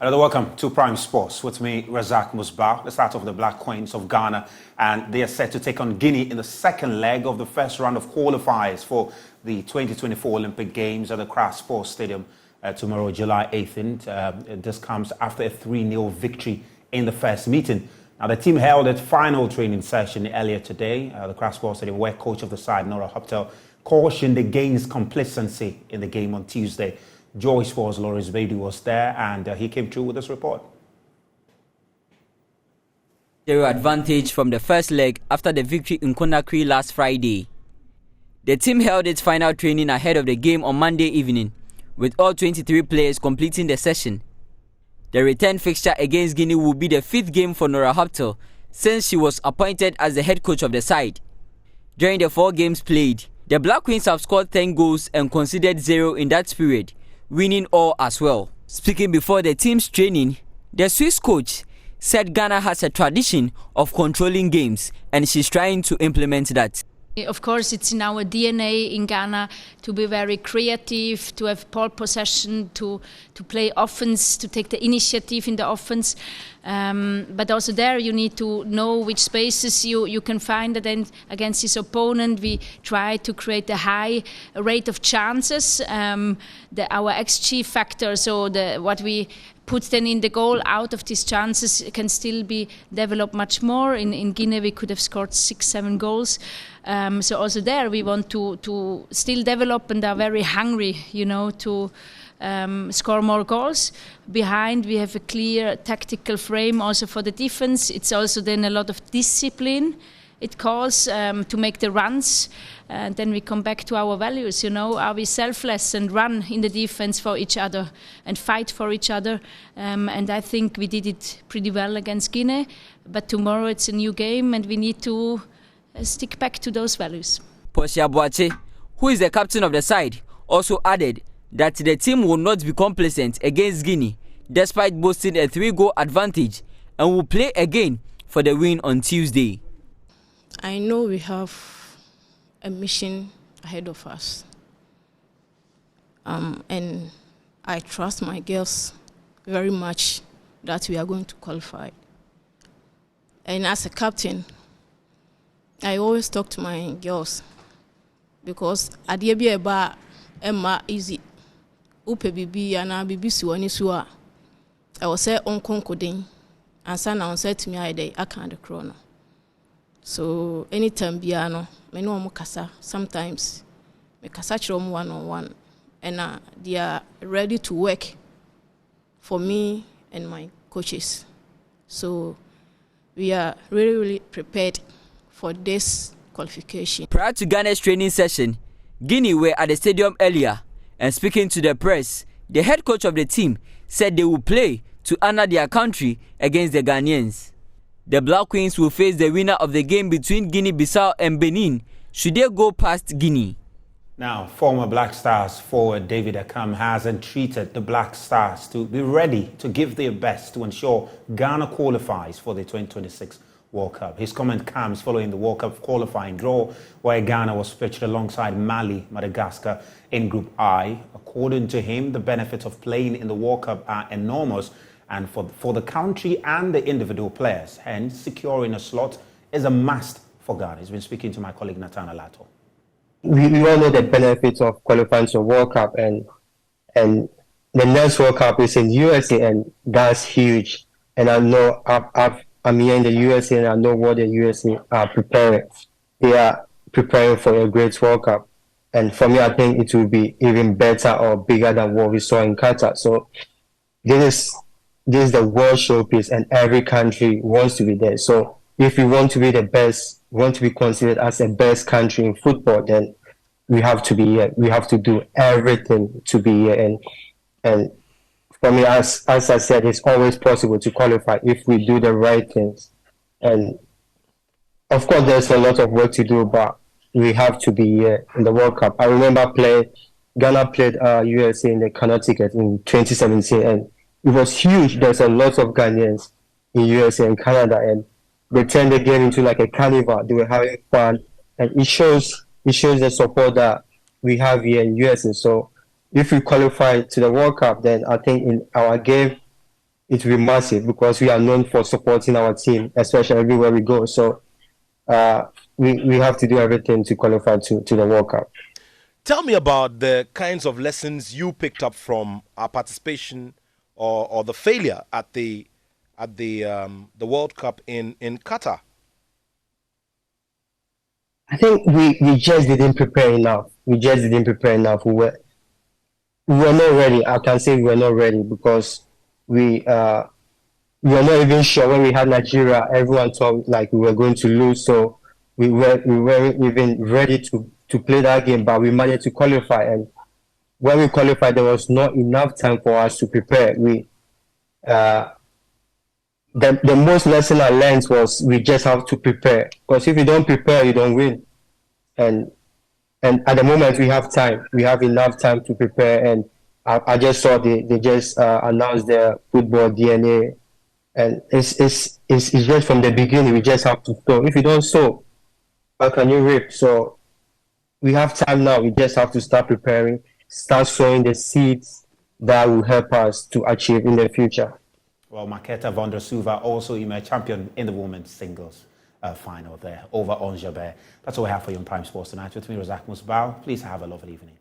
Another welcome to Prime Sports. With me, Razak Musbah, the start of the Black Queens of Ghana, and they are set to take on Guinea in the second leg of the first round of qualifiers for the 2024 Olympic Games at the Accra Sports Stadium tomorrow, July 18th. This comes after a 3-0 victory in the first meeting. Now, the team held its final training session earlier today at the Accra Sports Stadium, where coach of the side, Nora Hoptel, cautioned against complacency in the game on Tuesday. Joy Sports' Lawrence Beatty was there, and he came through with this report. Zero advantage from the first leg after the victory in Conakry last Friday. The team held its final training ahead of the game on Monday evening, with all 23 players completing the session. The return fixture against Guinea will be the 5th game for Nora Hoptel since she was appointed as the head coach of the side. During the 4 games played, the Black Queens have scored 10 goals and conceded 0 in that period, winning all as well. Speaking before the team's training, the Swiss coach said Ghana has a tradition of controlling games and she's trying to implement that. Of course, it's in our DNA in Ghana to be very creative, to have ball possession, to play offense, to take the initiative in the offense. But also there you need to know which spaces you can find against his opponent. We try to create a high rate of chances. Our XG factor, so what we put then in the goal out of these chances can still be developed much more. In Guinea we could have scored 6-7 goals. So also there we want to still develop and are very hungry, to score more goals. Behind we have a clear tactical frame also for the defense. It's also then a lot of discipline. It calls to make the runs, and then we come back to our values. Are we selfless and run in the defense for each other and fight for each other? And I think we did it pretty well against Guinea. But tomorrow it's a new game, and we need to stick back to those values. Portia Boache, who is the captain of the side, also added that the team will not be complacent against Guinea, despite boasting a 3-goal advantage, and will play again for the win on Tuesday. I know we have a mission ahead of us, and I trust my girls very much that we are going to qualify. And as a captain, I always talk to my girls because adiebi eba emma easy upe bibi ana bibi siwani suwa I was say on konkodin and sana on say to me I dey aka the chrono. So anytime biano me no mo kasa, sometimes me kasa chiro one-on-one, and they are ready to work for me and my coaches. So we are really prepared for this qualification. Prior to Ghana's training session, Guinea were at the stadium earlier, and speaking to the press, the head coach of the team said they will play to honor their country against the Ghanaians. The Black Queens will face the winner of the game between Guinea-Bissau and Benin should they go past Guinea. Now, former Black Stars forward David Acam has entreated the Black Stars to be ready to give their best to ensure Ghana qualifies for the 2026 World Cup. His comment comes following the World Cup qualifying draw, where Ghana was pitched alongside Mali, Madagascar in Group I. According to him, the benefits of playing in the World Cup are enormous, and for the country and the individual players. Hence, securing a slot is a must for Ghana. He's been speaking to my colleague Nathan Alato. We all know the benefits of qualifying to World Cup, and the next World Cup is in USA, and that's huge. And I know I'm here in the USA, and I know what the USA are preparing. They are preparing for a great World Cup. And for me, I think it will be even better or bigger than what we saw in Qatar. So this is the world showpiece, and every country wants to be there. So if we want to be the best, want to be considered as the best country in football, then we have to be here. We have to do everything to be here. And for me, as I said, it's always possible to qualify if we do the right things. And of course, there's a lot of work to do, but we have to be here in the World Cup. I remember Ghana played USA in the Connecticut in 2017, and it was huge. There's a lot of Ghanaians in USA and Canada, and they turned the game into like a carnival. They were having fun, and it shows the support that we have here in USA. So if we qualify to the World Cup, then I think in our game it will be massive because we are known for supporting our team, especially everywhere we go. So we have to do everything to qualify to the World Cup. Tell me about the kinds of lessons you picked up from our participation or the failure at the World Cup in Qatar. I think we just didn't prepare enough. We just didn't prepare enough. We were not ready. I can say we were not ready because we were not even sure when we had Nigeria. Everyone thought like we were going to lose, so we weren't even ready to play that game. But we managed to qualify, and when we qualified, there was not enough time for us to prepare. The most lesson I learned was we just have to prepare, because if you don't prepare, you don't win. And at the moment we have time, we have enough time to prepare. And I just saw they just announced their football DNA, and it's just from the beginning. We just have to sow. If you don't sow, how can you reap? So we have time now. We just have to start preparing, start sowing the seeds that will help us to achieve in the future. Well, Maketa van der Suva also emerged champion in the women's singles final there over Onjabeur. That's all we have for you on Prime Sports tonight. With me, Razak Musbao. Please have a lovely evening.